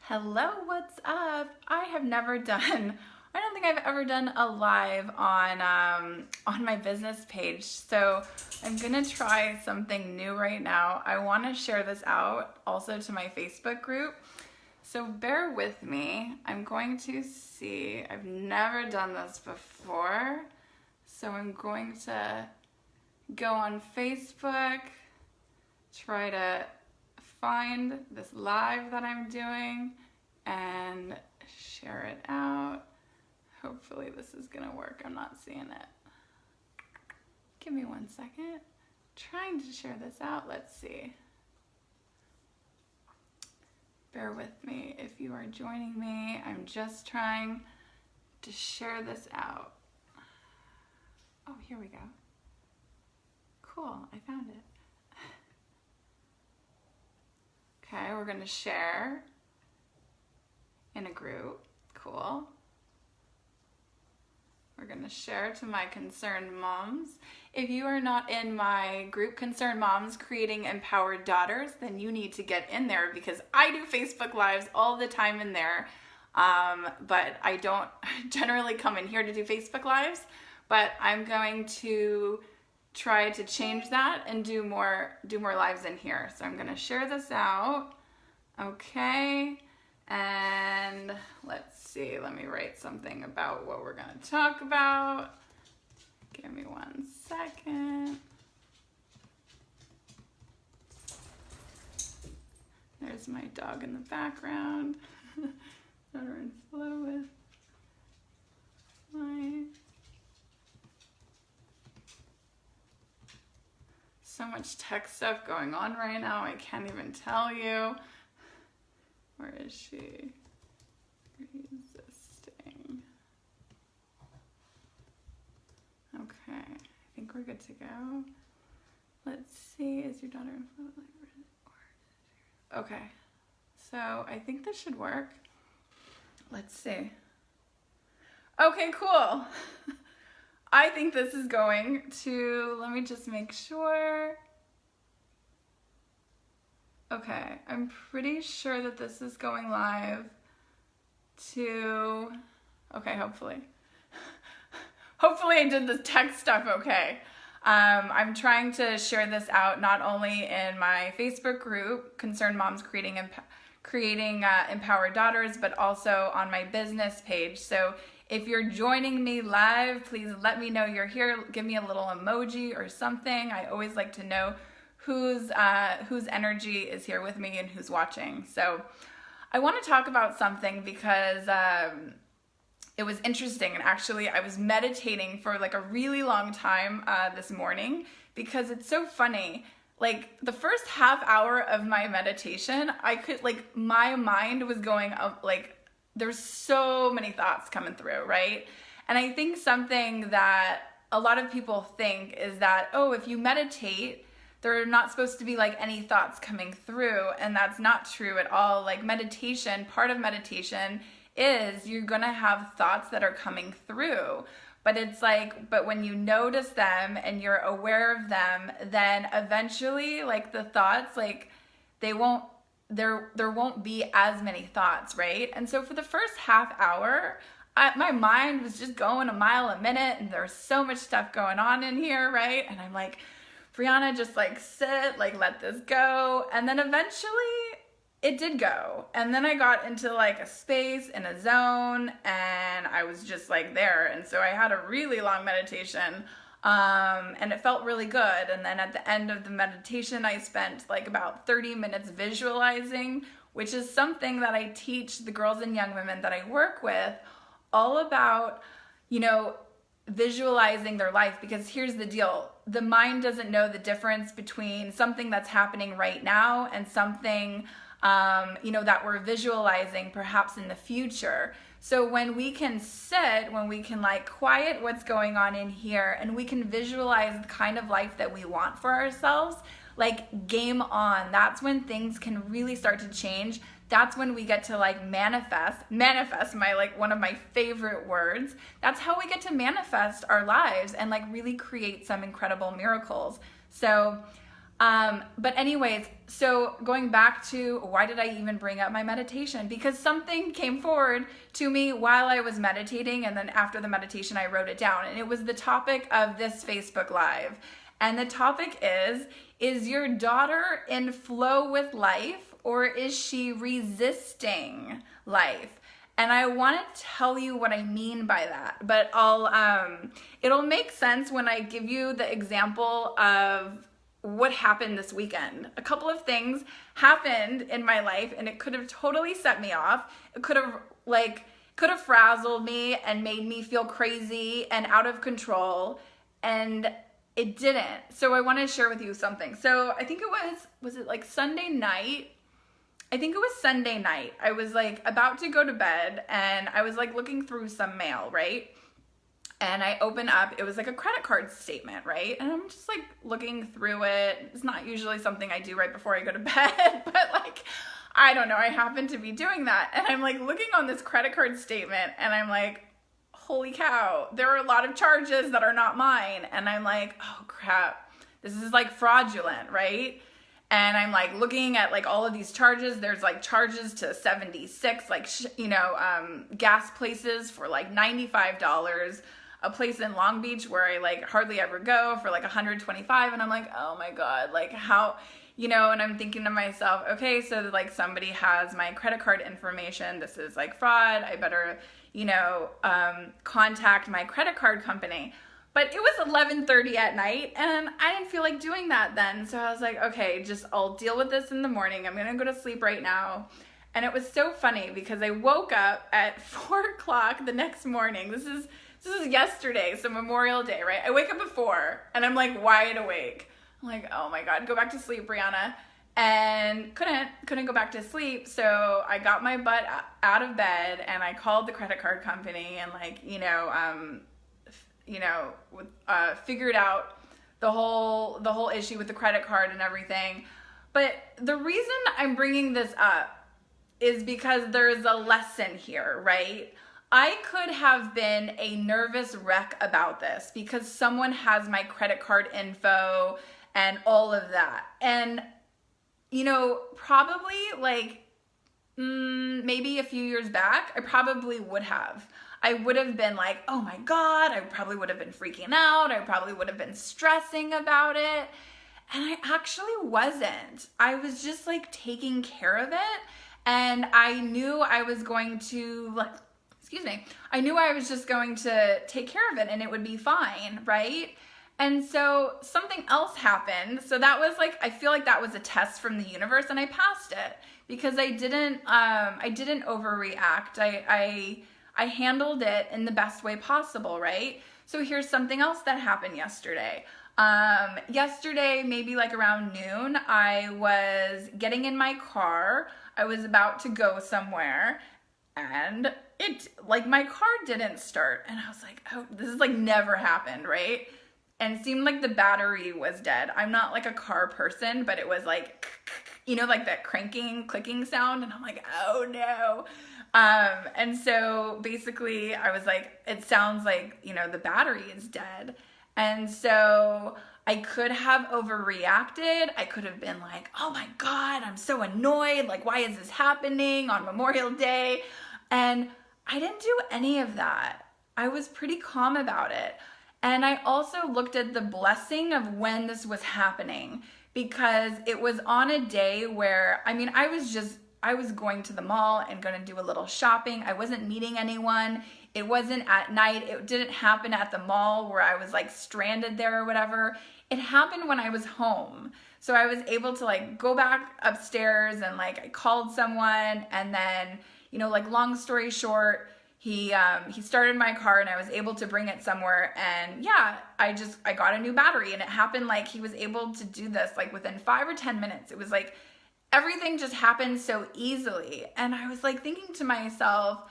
Hello, what's up? I don't think I've ever done a live on my business page. So I'm gonna try something new right now. I wanna share this out also to my Facebook group. So bear with me. I'm going to see, I've never done this before. So I'm going to go on Facebook, try to find this live that I'm doing and share it out. Hopefully this is gonna work. I'm not seeing it. Give me 1 second. Trying to share this out. Let's see. Bear with me if you are joining me. I'm just trying to share this out. Oh, here we go. Cool, I found it. Okay, we're gonna share in a group. Cool. We're gonna share to my concerned moms. If you are not in my group, Concerned Moms Creating Empowered Daughters, then you need to get in there because I do Facebook Lives all the time in there. But I don't generally come in here to do Facebook Lives, but I'm going to try to change that and do more lives in here. So I'm gonna share this out. Okay, and let's see, let me write something about what we're gonna talk about. Give me 1 second. There's my dog in the background. Run slow with my... So much tech stuff going on right now, I can't even tell you. Where is she? Resisting. Okay, I think we're good to go. Let's see, is your daughter in front of Okay, so I think this should work. Let's see. Okay, cool. I think this is going to, let me just make sure. Okay, I'm pretty sure that this is going live to, okay, hopefully. Hopefully I did the tech stuff okay. I'm trying to share this out not only in my Facebook group, Concerned Moms Creating Empowered Daughters, but also on my business page. So if you're joining me live, please let me know you're here. Give me a little emoji or something. I always like to know whose energy is here with me and who's watching. So I want to talk about something because it was interesting, and actually I was meditating for like a really long time this morning because it's so funny. Like the first half hour of my meditation, I could my mind was going up, like there's so many thoughts coming through, right? And I think something that a lot of people think is that, oh, if you meditate, there are not supposed to be like any thoughts coming through, and that's not true at all. Like meditation, part of meditation is you're gonna have thoughts that are coming through, but it's like, but when you notice them and you're aware of them, then eventually like the thoughts, like there won't be as many thoughts, right? And so for the first half hour, my mind was just going a mile a minute, and there's so much stuff going on in here, right? And I'm like, Brianna, just like sit, like let this go. And then eventually it did go. And then I got into like a space in a zone, and I was just like there. And so I had a really long meditation, and it felt really good. And then at the end of the meditation, I spent like about 30 minutes visualizing, which is something that I teach the girls and young women that I work with, all about, visualizing their life. Because here's the deal. The mind doesn't know the difference between something that's happening right now and something that we're visualizing perhaps in the future. So when we can sit, when we can like quiet what's going on in here, and we can visualize the kind of life that we want for ourselves, like game on, that's when things can really start to change. That's when we get to like manifest my like one of my favorite words. That's how we get to manifest our lives and like really create some incredible miracles. So But anyways, so going back to why did I even bring up my meditation? Because something came forward to me while I was meditating, and then after the meditation, I wrote it down. And it was the topic of this Facebook Live. And the topic is your daughter in flow with life, or is she resisting life? And I want to tell you what I mean by that, but it'll make sense when I give you the example of what happened this weekend. A couple of things happened in my life, and it could have totally set me off. It could have frazzled me and made me feel crazy and out of control, and it didn't. So I want to share with you something. So I think was it like Sunday night? I think it was Sunday night. I was like about to go to bed, and I was like looking through some mail, right? And I open up, it was like a credit card statement, right? And I'm just like looking through it. It's not usually something I do right before I go to bed, but like, I don't know, I happen to be doing that. And I'm like looking on this credit card statement, and I'm like, holy cow, there are a lot of charges that are not mine. And I'm like, oh crap, this is like fraudulent, right? And I'm like looking at like all of these charges. There's like charges to 76, like, gas places for like $95. A place in Long Beach where I like hardly ever go for like 125. And I'm like, oh my God, like how, and I'm thinking to myself, okay, so like somebody has my credit card information. This is like fraud. I better, contact my credit card company. But it was 11:30 at night, and I didn't feel like doing that then. So I was like, okay, I'll deal with this in the morning. I'm going to go to sleep right now. And it was so funny because I woke up at 4 o'clock the next morning. This is yesterday, so Memorial Day, right? I wake up at 4, and I'm like wide awake. I'm like, oh my God, go back to sleep, Brianna. And couldn't go back to sleep. So I got my butt out of bed, and I called the credit card company, and figured out the whole issue with the credit card and everything. But the reason I'm bringing this up is because there's a lesson here, right? I could have been a nervous wreck about this because someone has my credit card info and all of that. And, probably like maybe a few years back, I probably would have. I would have been like, oh my God, I probably would have been freaking out. I probably would have been stressing about it. And I actually wasn't. I was just like taking care of it. And I knew I was going to I knew I was just going to take care of it and it would be fine, right? And so something else happened. So that was like, I feel like that was a test from the universe, and I passed it because I didn't overreact. I handled it in the best way possible, right? So here's something else that happened yesterday. Yesterday, maybe like around noon, I was getting in my car. I was about to go somewhere, and my car didn't start. And I was like, oh, this is like never happened, right? And it seemed like the battery was dead. I'm not like a car person, but it was like, like that clicking sound. And I'm like, oh no. And so basically I was like, it sounds like, the battery is dead. And so I could have overreacted. I could have been like, oh my God, I'm so annoyed. Like, why is this happening on Memorial Day? And I didn't do any of that. I was pretty calm about it. And I also looked at the blessing of when this was happening, because it was on a day where, I was going to the mall and going to do a little shopping. I wasn't meeting anyone. It wasn't at night. It didn't happen at the mall where I was like stranded there or whatever. It happened when I was home. So I was able to like go back upstairs and like I called someone, and then, long story short, he started my car and I was able to bring it somewhere, and yeah, I got a new battery, and it happened like he was able to do this like within 5 or 10 minutes. It was like everything just happened so easily. And I was like thinking to myself,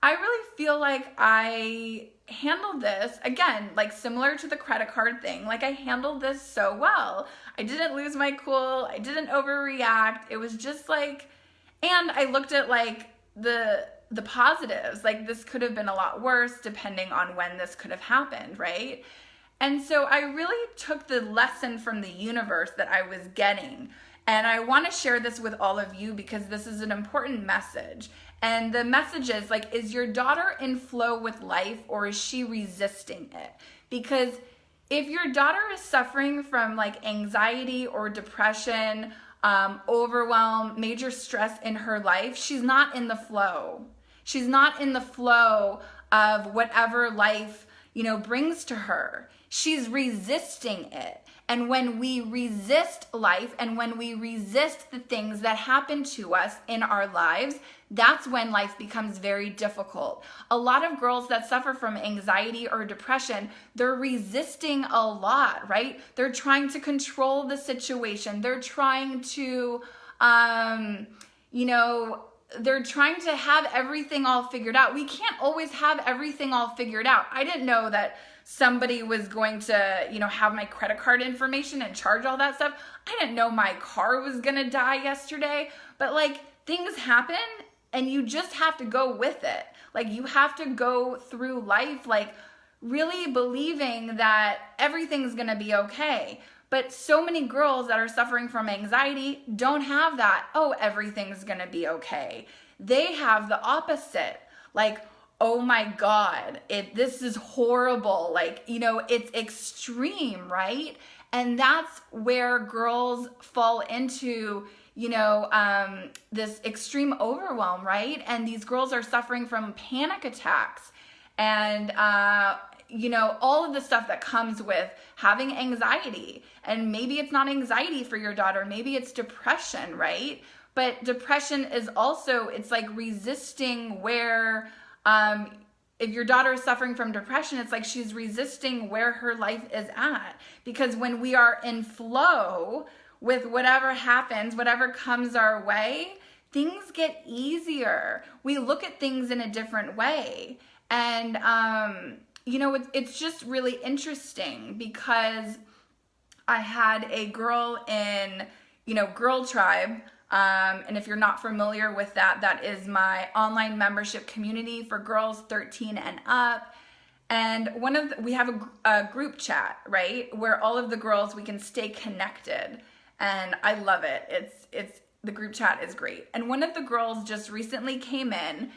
I really feel like I handled this, again, like similar to the credit card thing, like I handled this so well. I didn't lose my cool. I didn't overreact. It was just like, and I looked at like the positives, like this could have been a lot worse depending on when this could have happened, right? And so I really took the lesson from the universe that I was getting. And I want to share this with all of you because this is an important message. And the message is like, is your daughter in flow with life or is she resisting it? Because if your daughter is suffering from like anxiety or depression, overwhelm, major stress in her life, she's not in the flow. She's not in the flow of whatever life, brings to her. She's resisting it. And when we resist life and when we resist the things that happen to us in our lives, that's when life becomes very difficult. A lot of girls that suffer from anxiety or depression, they're resisting a lot, right? They're trying to control the situation. They're trying to, they're trying to have everything all figured out. We can't always have everything all figured out. I didn't know that somebody was going to, have my credit card information and charge all that stuff. I didn't know my car was going to die yesterday, but like things happen and you just have to go with it. Like you have to go through life, like really believing that everything's going to be okay. But so many girls that are suffering from anxiety don't have that, oh, everything's going to be okay. They have the opposite. Like, oh my God, this is horrible. Like, it's extreme, right? And that's where girls fall into, this extreme overwhelm, right? And these girls are suffering from panic attacks and, all of the stuff that comes with having anxiety. And maybe it's not anxiety for your daughter, maybe it's depression, right? But depression is also, it's like resisting where, if your daughter is suffering from depression, it's like she's resisting where her life is at. Because when we are in flow with whatever happens, whatever comes our way, things get easier. We look at things in a different way. And, it's just really interesting because I had a girl in, Girl Tribe. And if you're not familiar with that, that is my online membership community for girls 13 and up. And we have a group chat, right? Where all of the girls, we can stay connected. And I love it. The group chat is great. And one of the girls just recently came in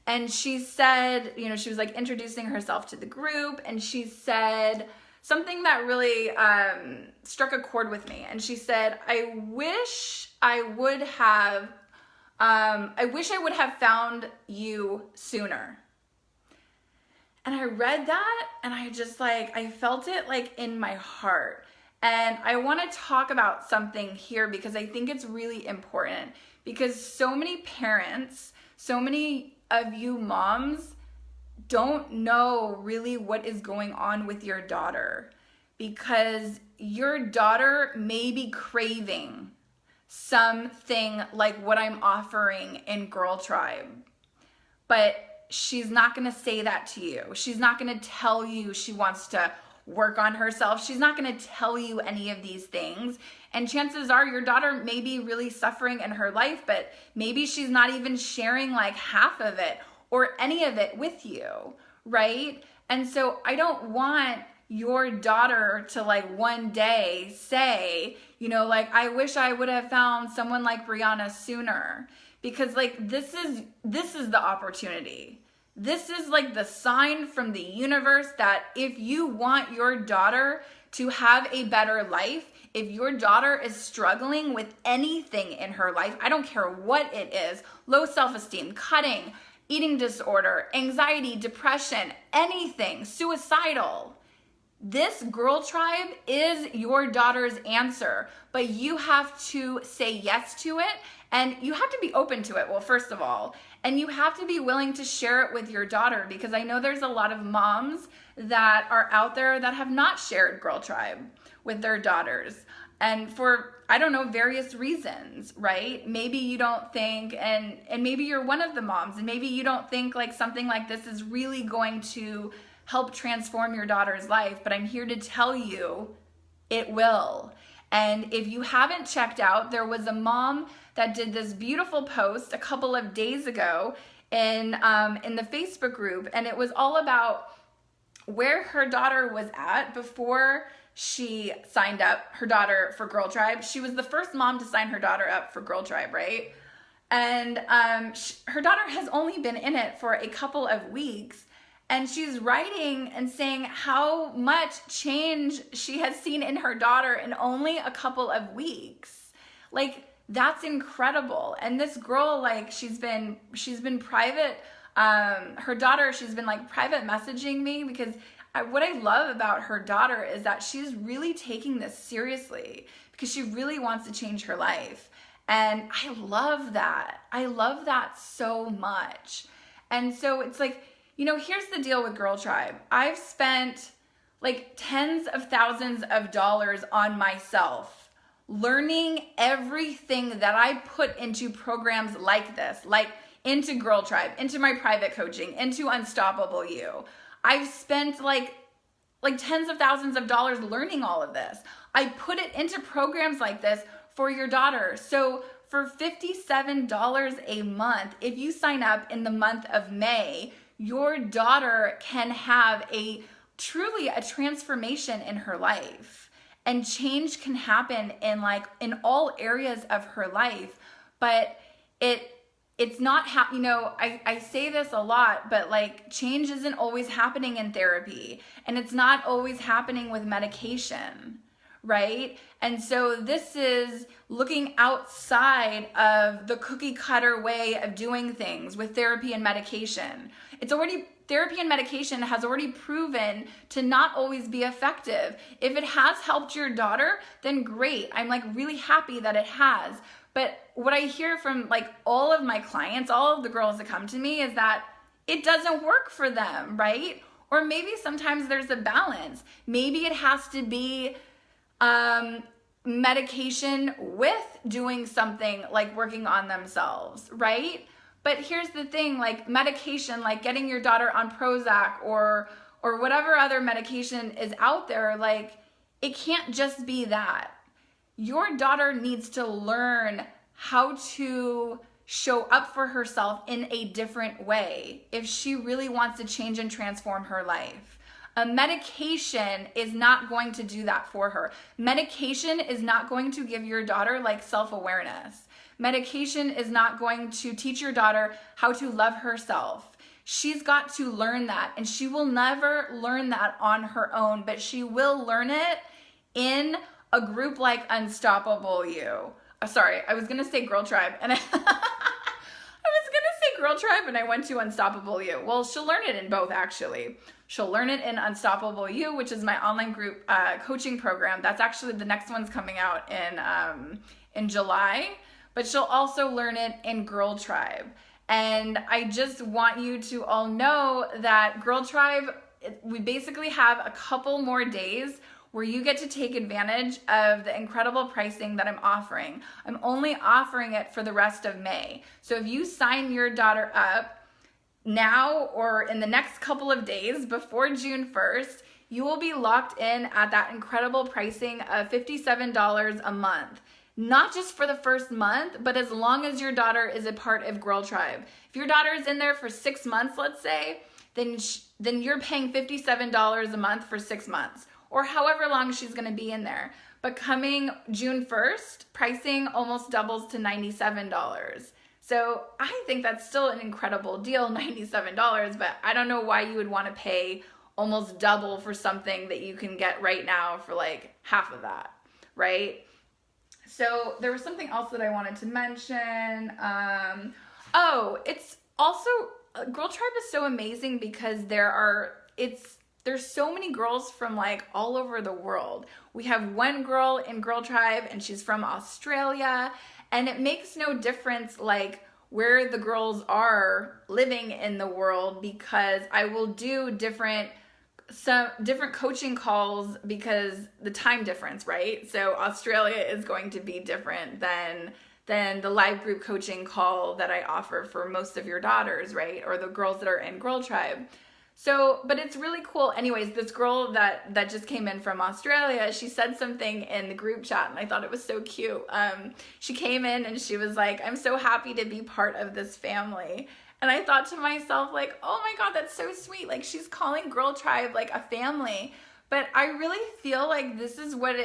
and she said, she was like introducing herself to the group and she said something that really struck a chord with me. And she said, I wish I would have found you sooner. And I read that and I felt it like in my heart. And I want to talk about something here because I think it's really important because so many parents, so many of you moms don't know really what is going on with your daughter because your daughter may be craving something like what I'm offering in Girl Tribe, but she's not going to say that to you. She's not going to tell you she wants to work on herself. She's not going to tell you any of these things. And chances are your daughter may be really suffering in her life, but maybe she's not even sharing like half of it or any of it with you, right? And so I don't want your daughter to like one day say, I wish I would have found someone like Brianna sooner, because like this is the opportunity. This is like the sign from the universe that if you want your daughter to have a better life, if your daughter is struggling with anything in her life, I don't care what it is, low self-esteem, cutting, eating disorder, anxiety, depression, anything, suicidal, this Girl Tribe is your daughter's answer, but you have to say yes to it and you have to be open to it. Well, first of all, and you have to be willing to share it with your daughter because I know there's a lot of moms that are out there that have not shared Girl Tribe with their daughters. And for, I don't know, various reasons, right? Maybe you don't think, and maybe you're one of the moms, and maybe you don't think like something like this is really going to help transform your daughter's life, but I'm here to tell you it will. And if you haven't checked out, there was a mom that did this beautiful post a couple of days ago in the Facebook group, and it was all about where her daughter was at before she signed up her daughter for Girl Tribe. She was the first mom to sign her daughter up for Girl Tribe, right? And her daughter has only been in it for a couple of weeks, and she's writing and saying how much change she has seen in her daughter in only a couple of weeks. Like, that's incredible. And this girl, like, she's been private, her daughter, she's been like private messaging me, because what I love about her daughter is that she's really taking this seriously, because she really wants to change her life. And I love that. I love that so much. And so it's like, you know, here's the deal with Girl Tribe. I've spent like tens of thousands of dollars on myself, learning everything that I put into programs like this, like into Girl Tribe, into my private coaching, into Unstoppable You. I've spent like tens of thousands of dollars learning all of this. I put it into programs like this for your daughter. So for $57 a month, if you sign up in the month of May, your daughter can have truly a transformation in her life, and change can happen in all areas of her life. But it's not, you know, I say this a lot, but like, change isn't always happening in therapy, and it's not always happening with medication, right? And so this is looking outside of the cookie cutter way of doing things with therapy and medication. Therapy and medication has already proven to not always be effective. If it has helped your daughter, then great. I'm like really happy that it has. But what I hear from like all of my clients, all of the girls that come to me, is that it doesn't work for them, right? Or maybe sometimes there's a balance. Maybe it has to be medication with doing something like working on themselves, right? But here's the thing, like medication, like getting your daughter on Prozac or whatever other medication is out there, like it can't just be that. Your daughter needs to learn how to show up for herself in a different way if she really wants to change and transform her life. A medication is not going to do that for her. Medication is not going to give your daughter like self-awareness. Medication is not going to teach your daughter how to love herself. She's got to learn that, and she will never learn that on her own, but she will learn it in a group like Unstoppable You. Sorry, I was gonna say Girl Tribe, and I was gonna say Girl Tribe, and I went to Unstoppable You. Well, she'll learn it in both, actually. She'll learn it in Unstoppable You, which is my online group coaching program. That's actually the next one's coming out in July. But she'll also learn it in Girl Tribe. And I just want you to all know that Girl Tribe, we basically have a couple more days where you get to take advantage of the incredible pricing that I'm offering. I'm only offering it for the rest of May. So if you sign your daughter up now or in the next couple of days before June 1st, you will be locked in at that incredible pricing of $57 a month. Not just for the first month, but as long as your daughter is a part of Girl Tribe. If your daughter is in there for 6 months, let's say, then you're paying $57 a month for 6 months, or however long she's gonna be in there. But coming June 1st, pricing almost doubles to $97. So I think that's still an incredible deal, $97, but I don't know why you would wanna pay almost double for something that you can get right now for like half of that, right? So there was something else that I wanted to mention. It's also, Girl Tribe is so amazing because there's so many girls from like all over the world. We have one girl in Girl Tribe and she's from Australia, and it makes no difference like where the girls are living in the world, because I will do some different coaching calls because the time difference, right? So Australia is going to be different than the live group coaching call that I offer for most of your daughters, right? Or the girls that are in Girl Tribe. So, but it's really cool. Anyways, this girl that just came in from Australia, she said something in the group chat and I thought it was so cute. She came in and she was like, "I'm so happy to be part of this family." And I thought to myself, like, oh my God, that's so sweet. Like, she's calling Girl Tribe like a family. But I really feel like this is what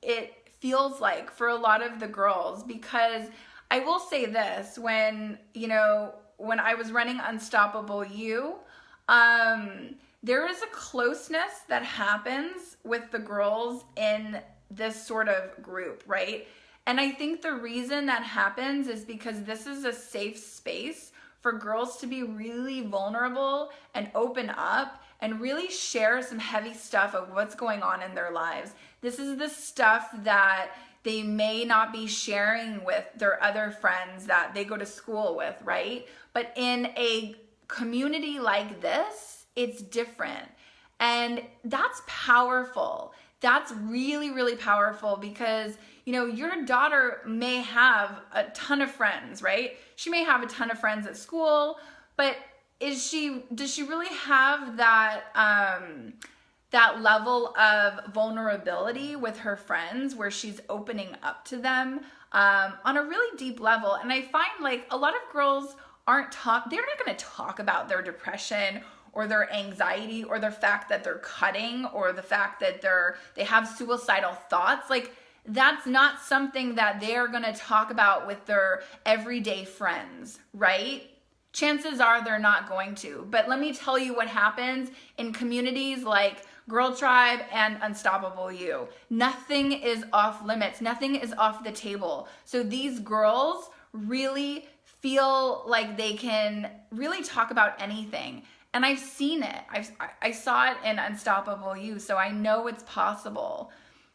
it feels like for a lot of the girls, because I will say this, when I was running Unstoppable You, there is a closeness that happens with the girls in this sort of group, right? And I think the reason that happens is because this is a safe space for girls to be really vulnerable and open up and really share some heavy stuff of what's going on in their lives. This is the stuff that they may not be sharing with their other friends that they go to school with, right? But in a community like this, it's different. And that's powerful. That's really, really powerful, because, your daughter may have a ton of friends, right? She may have a ton of friends at school, but does she really have that, that level of vulnerability with her friends where she's opening up to them on a really deep level? And I find like a lot of girls they're not going to talk about their depression or their anxiety or the fact that they're cutting or the fact that they have suicidal thoughts. Like, that's not something that they're going to talk about with their everyday friends, right? Chances are they're not going to. But let me tell you what happens in communities like Girl Tribe and Unstoppable You. Nothing is off limits. Nothing is off the table. So these girls really feel like they can really talk about anything. And I've seen it. I saw it in Unstoppable You, so I know it's possible.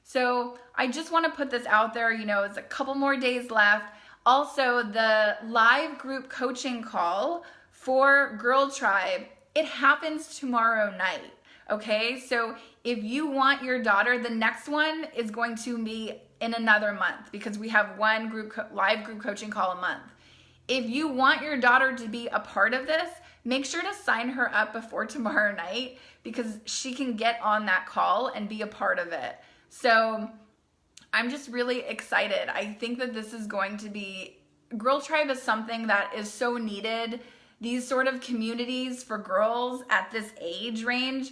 So I just want to put this out there. It's a couple more days left. Also, the live group coaching call for Girl Tribe, it happens tomorrow night. Okay, so if you want your daughter, the next one is going to be in another month, because we have one live group coaching call a month. If you want your daughter to be a part of this, make sure to sign her up before tomorrow night, because she can get on that call and be a part of it. So I'm just really excited. I think that this is going to be, Girl Tribe is something that is so needed. These sort of communities for girls at this age range,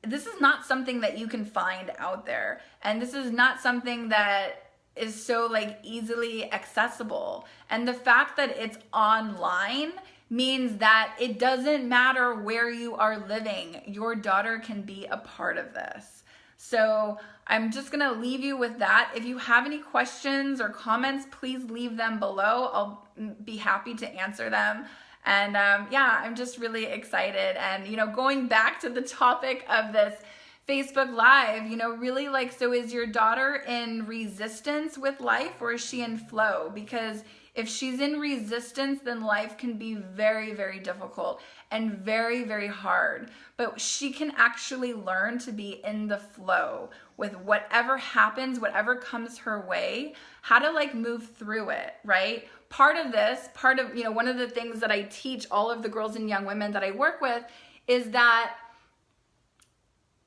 this is not something that you can find out there. And this is not something that is so like easily accessible. And the fact that it's online means that it doesn't matter where you are living. Your daughter can be a part of this. So I'm just going to leave you with that. If you have any questions or comments, please leave them below. I'll be happy to answer them. And I'm just really excited. And, going back to the topic of this Facebook Live, really like, so is your daughter in resistance with life, or is she in flow? Because if she's in resistance, then life can be very, very difficult and very, very hard. But she can actually learn to be in the flow with whatever happens, whatever comes her way, how to like move through it, right? Part of one of the things that I teach all of the girls and young women that I work with is that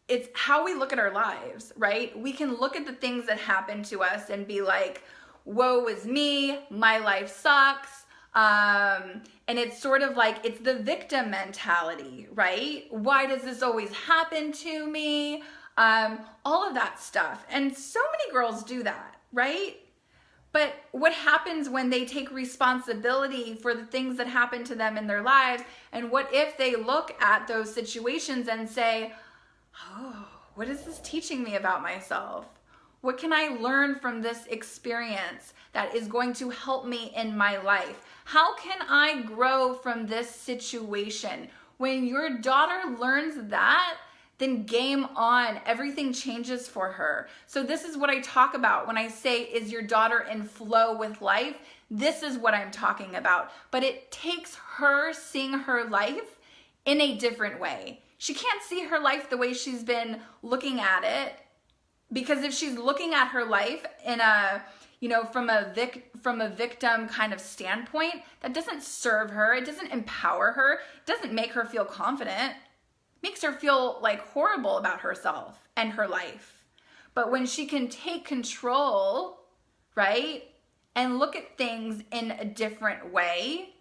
it's how we look at our lives, right? We can look at the things that happen to us and be like, woe is me, my life sucks. And it's sort of like, it's the victim mentality, right? Why does this always happen to me? All of that stuff. And so many girls do that, right? But what happens when they take responsibility for the things that happen to them in their lives? And what if they look at those situations and say, oh, what is this teaching me about myself? What can I learn from this experience that is going to help me in my life? How can I grow from this situation? When your daughter learns that, then game on. Everything changes for her. So this is what I talk about when I say, is your daughter in flow with life? This is what I'm talking about. But it takes her seeing her life in a different way. She can't see her life the way she's been looking at it, because if she's looking at her life in a, from a victim kind of standpoint, that doesn't serve her. It doesn't empower her. It doesn't make her feel confident. It makes her feel like horrible about herself and her life. But when she can take control, right, and look at things in a different way,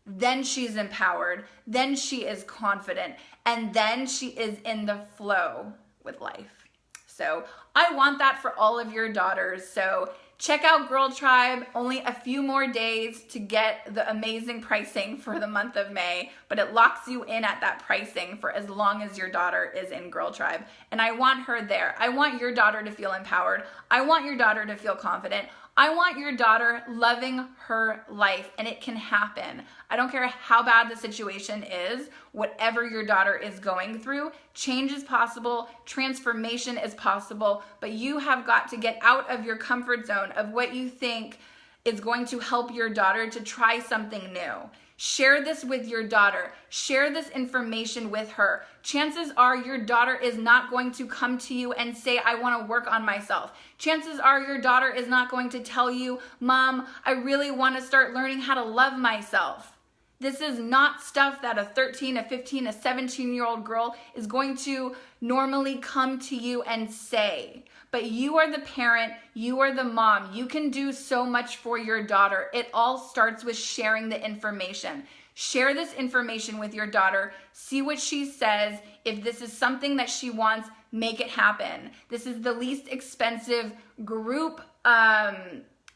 then she's empowered, then she is confident, and then she is in the flow with life. So I want that for all of your daughters. So check out Girl Tribe. Only a few more days to get the amazing pricing for the month of May, but it locks you in at that pricing for as long as your daughter is in Girl Tribe. And I want her there. I want your daughter to feel empowered. I want your daughter to feel confident. I want your daughter loving her life, and it can happen. I don't care how bad the situation is, whatever your daughter is going through, change is possible, transformation is possible, but you have got to get out of your comfort zone of what you think is going to help your daughter to try something new. Share this with your daughter. Share this information with her. Chances are your daughter is not going to come to you and say, I want to work on myself. Chances are your daughter is not going to tell you, Mom, I really want to start learning how to love myself. This is not stuff that a 13, a 15, a 17-year-old girl is going to normally come to you and say. But you are the parent, you are the mom. You can do so much for your daughter. It all starts with sharing the information. Share this information with your daughter. See what she says. If this is something that she wants, make it happen. This is the least expensive group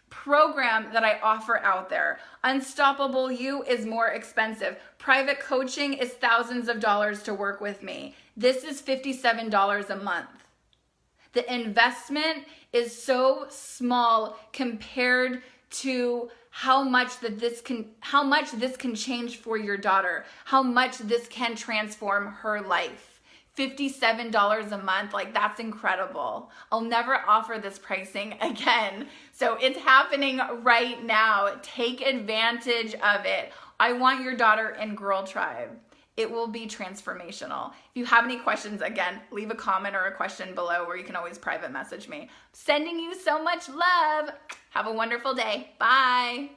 program that I offer out there. Unstoppable You is more expensive. Private coaching is thousands of dollars to work with me. This is $57 a month. The investment is so small compared to how much this can change for your daughter, how much this can transform her life. $57 a month, like that's incredible. I'll never offer this pricing again. So it's happening right now. Take advantage of it. I want your daughter in Girl Tribe. It will be transformational. If you have any questions, again, leave a comment or a question below, where you can always private message me. Sending you so much love. Have a wonderful day. Bye.